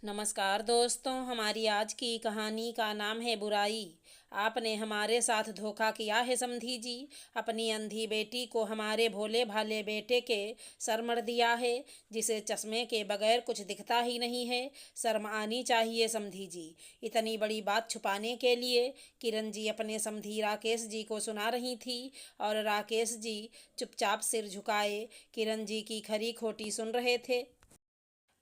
नमस्कार दोस्तों, हमारी आज की कहानी का नाम है बुराई। आपने हमारे साथ धोखा किया है समधी जी। अपनी अंधी बेटी को हमारे भोले भाले बेटे के सर मर दिया है, जिसे चश्मे के बगैर कुछ दिखता ही नहीं है। शर्म आनी चाहिए समधी जी। इतनी बड़ी बात छुपाने के लिए किरण जी अपने समधी राकेश जी को सुना रही थी और राकेश जी चुपचाप सिर झुकाए किरण जी की खरी खोटी सुन रहे थे।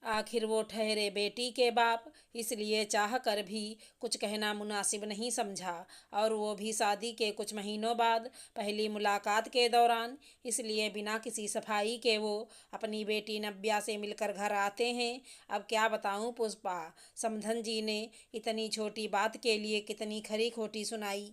आखिर वो ठहरे बेटी के बाप, इसलिए चाह कर भी कुछ कहना मुनासिब नहीं समझा, और वो भी शादी के कुछ महीनों बाद, पहली मुलाकात के दौरान। इसलिए बिना किसी सफाई के वो अपनी बेटी नव्या से मिलकर घर आते हैं। अब क्या बताऊं पुष्पा, समधन जी ने इतनी छोटी बात के लिए कितनी खरी खोटी सुनाई।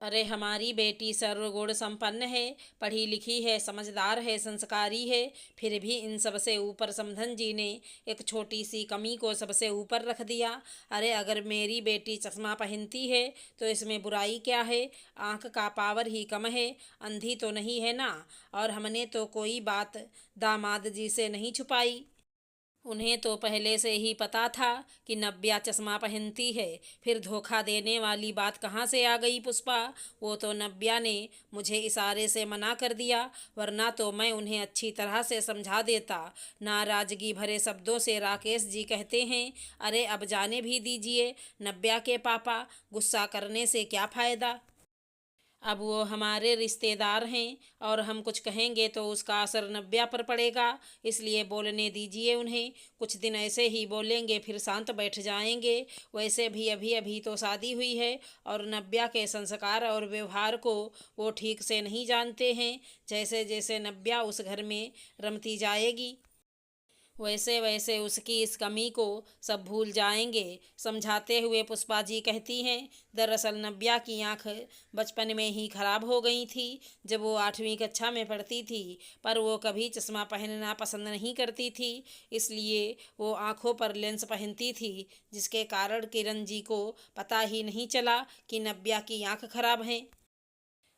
अरे हमारी बेटी सर्वगुण संपन्न है, पढ़ी लिखी है, समझदार है, संस्कारी है। फिर भी इन सबसे ऊपर समधन जी ने एक छोटी सी कमी को सबसे ऊपर रख दिया। अरे अगर मेरी बेटी चश्मा पहनती है तो इसमें बुराई क्या है? आंख का पावर ही कम है, अंधी तो नहीं है ना। और हमने तो कोई बात दामाद जी से नहीं छुपाई। उन्हें तो पहले से ही पता था कि नव्या चश्मा पहनती है। फिर धोखा देने वाली बात कहाँ से आ गई पुष्पा? वो तो नव्या ने मुझे इशारे से मना कर दिया, वरना तो मैं उन्हें अच्छी तरह से समझा देता। नाराजगी भरे शब्दों से राकेश जी कहते हैं, अरे अब जाने भी दीजिए नव्या के पापा, गुस्सा करने से क्या फ़ायदा। अब वो हमारे रिश्तेदार हैं और हम कुछ कहेंगे तो उसका असर नव्या पर पड़ेगा, इसलिए बोलने दीजिए उन्हें। कुछ दिन ऐसे ही बोलेंगे, फिर शांत बैठ जाएंगे। वैसे भी अभी अभी तो शादी हुई है और नव्या के संस्कार और व्यवहार को वो ठीक से नहीं जानते हैं। जैसे जैसे नव्या उस घर में रमती जाएगी, वैसे वैसे उसकी इस कमी को सब भूल जाएंगे। समझाते हुए पुष्पा जी कहती हैं, दरअसल नव्या की आंख बचपन में ही खराब हो गई थी, जब वो 8वीं कक्षा में पढ़ती थी। पर वो कभी चश्मा पहनना पसंद नहीं करती थी, इसलिए वो आंखों पर लेंस पहनती थी, जिसके कारण किरण जी को पता ही नहीं चला कि नव्या की आंख खराब है।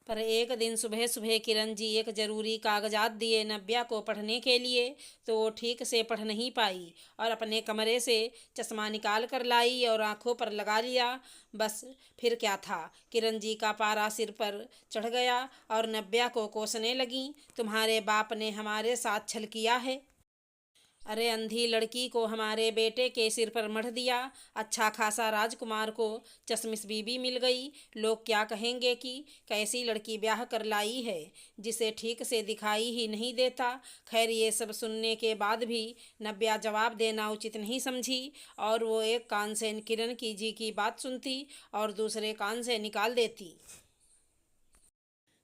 पर एक दिन सुबह सुबह किरण जी एक ज़रूरी कागजात दिए नव्या को पढ़ने के लिए, तो वो ठीक से पढ़ नहीं पाई और अपने कमरे से चश्मा निकाल कर लाई और आंखों पर लगा लिया। बस फिर क्या था, किरण जी का पारा सिर पर चढ़ गया और नव्या को कोसने लगी, तुम्हारे बाप ने हमारे साथ छल किया है। अरे अंधी लड़की को हमारे बेटे के सिर पर मढ़ दिया, अच्छा खासा राजकुमार को चश्मिश बीबी मिल गई। लोग क्या कहेंगे कि कैसी लड़की ब्याह कर लाई है, जिसे ठीक से दिखाई ही नहीं देता। खैर ये सब सुनने के बाद भी नव्या जवाब देना उचित नहीं समझी, और वो एक कान से किरण की जी की बात सुनती और दूसरे कान से निकाल देती।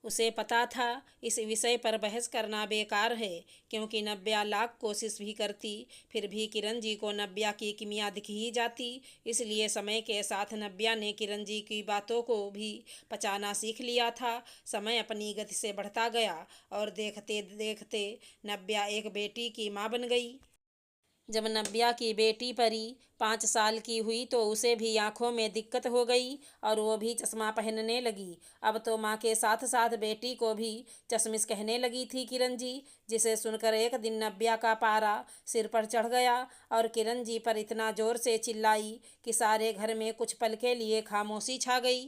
उसे पता था इस विषय पर बहस करना बेकार है, क्योंकि नव्या लाख कोशिश भी करती, फिर भी किरण जी को नव्या की किमिया दिख ही जाती। इसलिए समय के साथ नव्या ने किरण जी की बातों को भी पचाना सीख लिया था। समय अपनी गति से बढ़ता गया और देखते देखते नव्या एक बेटी की माँ बन गई। जब नव्या की बेटी परी 5 साल की हुई तो उसे भी आंखों में दिक्कत हो गई और वो भी चश्मा पहनने लगी। अब तो माँ के साथ साथ बेटी को भी चश्मिश कहने लगी थी किरण जी, जिसे सुनकर एक दिन नव्या का पारा सिर पर चढ़ गया और किरण जी पर इतना जोर से चिल्लाई कि सारे घर में कुछ पल के लिए खामोशी छा गई।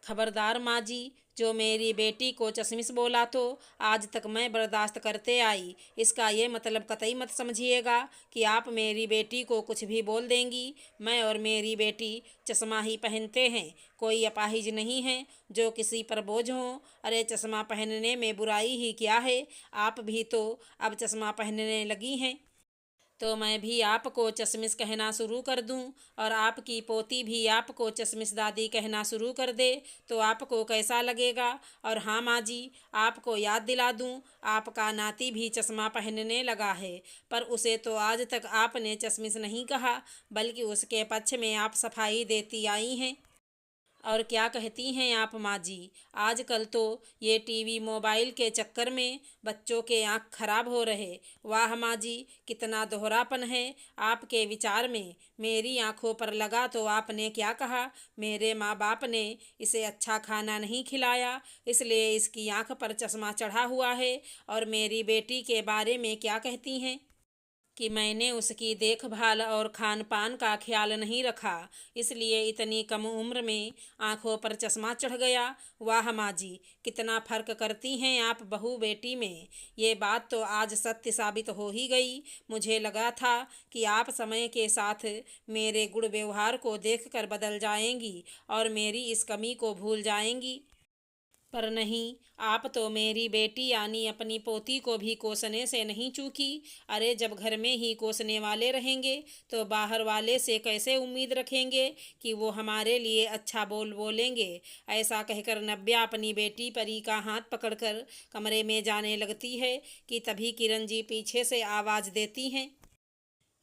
खबरदार माँ जी, जो मेरी बेटी को चश्मिश बोला तो आज तक मैं बर्दाश्त करते आई, इसका ये मतलब कतई मत समझिएगा कि आप मेरी बेटी को कुछ भी बोल देंगी। मैं और मेरी बेटी चश्मा ही पहनते हैं, कोई अपाहिज नहीं है जो किसी पर बोझ हो। अरे चश्मा पहनने में बुराई ही क्या है, आप भी तो अब चश्मा पहनने लगी हैं, तो मैं भी आपको चश्मिश कहना शुरू कर दूं और आपकी पोती भी आपको चश्मिश दादी कहना शुरू कर दे, तो आपको कैसा लगेगा? और हाँ माँ जी, आपको याद दिला दूं, आपका नाती भी चश्मा पहनने लगा है, पर उसे तो आज तक आपने चश्मिश नहीं कहा, बल्कि उसके पक्ष में आप सफाई देती आई हैं। और क्या कहती हैं आप माँ जी, आजकल तो ये टीवी मोबाइल के चक्कर में बच्चों के आँख खराब हो रहे। वाह माँ जी, कितना दोहरापन है आपके विचार में। मेरी आँखों पर लगा तो आपने क्या कहा? मेरे माँ बाप ने इसे अच्छा खाना नहीं खिलाया, इसलिए इसकी आँख पर चश्मा चढ़ा हुआ है। और मेरी बेटी के बारे में क्या कहती हैं? कि मैंने उसकी देखभाल और खान पान का ख्याल नहीं रखा, इसलिए इतनी कम उम्र में आंखों पर चश्मा चढ़ गया। वाह माँ जी, कितना फर्क करती हैं आप बहू बेटी में। ये बात तो आज सत्य साबित हो ही गई। मुझे लगा था कि आप समय के साथ मेरे गुण व्यवहार को देखकर बदल जाएंगी और मेरी इस कमी को भूल जाएंगी, पर नहीं, आप तो मेरी बेटी यानी अपनी पोती को भी कोसने से नहीं चूकी। अरे जब घर में ही कोसने वाले रहेंगे तो बाहर वाले से कैसे उम्मीद रखेंगे कि वो हमारे लिए अच्छा बोलेंगे। ऐसा कहकर नव्या अपनी बेटी परी का हाथ पकड़कर कमरे में जाने लगती है कि तभी किरण जी पीछे से आवाज़ देती हैं,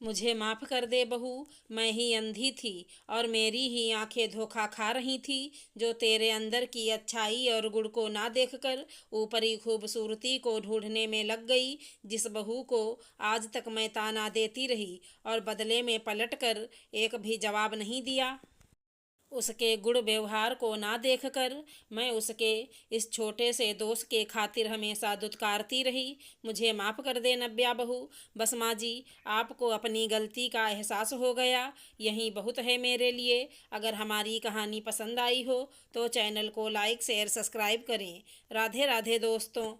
मुझे माफ़ कर दे बहू, मैं ही अंधी थी और मेरी ही आंखें धोखा खा रही थी, जो तेरे अंदर की अच्छाई और गुण को ना देखकर ऊपरी खूबसूरती को ढूंढने में लग गई। जिस बहू को आज तक मैं ताना देती रही और बदले में पलटकर एक भी जवाब नहीं दिया, उसके गुण व्यवहार को ना देखकर मैं उसके इस छोटे से दोष के खातिर हमेशा दुत्कारती रही। मुझे माफ़ कर दे नव्या बहू। बस माँ जी, आपको अपनी गलती का एहसास हो गया, यही बहुत है मेरे लिए। अगर हमारी कहानी पसंद आई हो तो चैनल को लाइक शेयर सब्सक्राइब करें। राधे राधे दोस्तों।